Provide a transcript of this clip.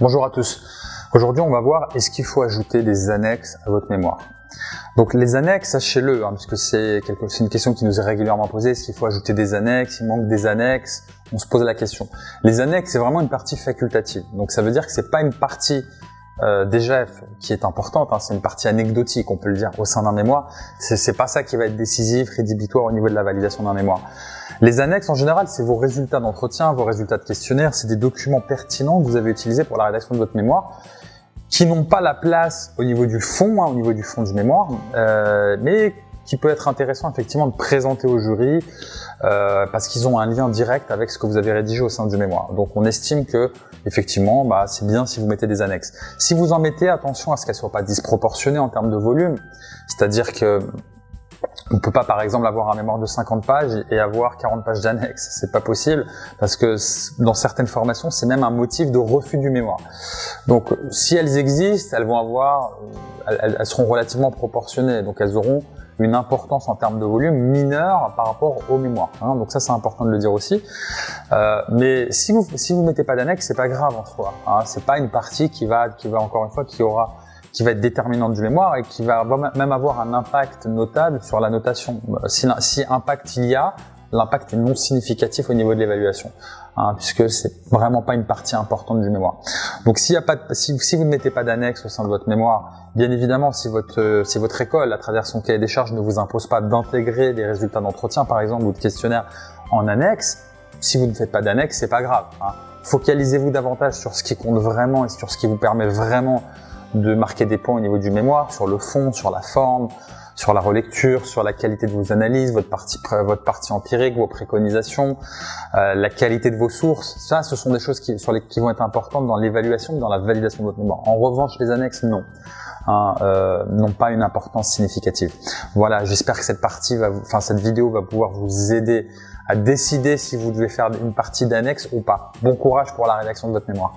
Bonjour à tous. Aujourd'hui, on va voir est-ce qu'il faut ajouter des annexes à votre mémoire. Donc les annexes, sachez-le, parce que c'est une question qui nous est régulièrement posée, est-ce qu'il faut ajouter des annexes, il manque des annexes, on se pose la question. Les annexes, c'est vraiment une partie facultative. Donc ça veut dire que c'est pas une partie déjà qui est importante, c'est une partie anecdotique, on peut le dire, au sein d'un mémoire. C'est pas ça qui va être décisif, rédhibitoire au niveau de la validation d'un mémoire. Les annexes, en général, c'est vos résultats d'entretien, vos résultats de questionnaire, c'est des documents pertinents que vous avez utilisés pour la rédaction de votre mémoire, qui n'ont pas la place au niveau du fond, au niveau du fond du mémoire, mais qui peut être intéressant effectivement de présenter au jury parce qu'ils ont un lien direct avec ce que vous avez rédigé au sein du mémoire. Donc on estime que effectivement, c'est bien si vous mettez des annexes. Si vous en mettez, attention à ce qu'elles soient pas disproportionnées en termes de volume, c'est-à-dire que on peut pas, par exemple, avoir un mémoire de 50 pages et avoir 40 pages d'annexes. C'est pas possible parce que dans certaines formations, c'est même un motif de refus du mémoire. Donc, si elles existent, elles seront relativement proportionnées. Donc, elles auront une importance en termes de volume mineure par rapport au mémoire. Donc ça, c'est important de le dire aussi. Mais si vous mettez pas d'annexes, c'est pas grave en soi. C'est pas une partie qui va encore une fois qui va être déterminante du mémoire et qui va même avoir un impact notable sur la notation. Si impact il y a, l'impact est non significatif au niveau de l'évaluation, puisque c'est vraiment pas une partie importante du mémoire. Donc si vous ne mettez pas d'annexe au sein de votre mémoire, bien évidemment, si votre école, à travers son cahier des charges, ne vous impose pas d'intégrer des résultats d'entretien, par exemple, ou de questionnaire en annexe, si vous ne faites pas d'annexe, c'est pas grave. Focalisez-vous davantage sur ce qui compte vraiment et sur ce qui vous permet vraiment de marquer des points au niveau du mémoire, sur le fond, sur la forme, sur la relecture, sur la qualité de vos analyses, votre partie empirique, vos préconisations, la qualité de vos sources. Ça, ce sont des choses qui vont être importantes dans l'évaluation, dans la validation de votre mémoire. En revanche, les annexes, non. N'ont pas une importance significative. Voilà, j'espère que cette vidéo va pouvoir vous aider à décider si vous devez faire une partie d'annexe ou pas. Bon courage pour la rédaction de votre mémoire.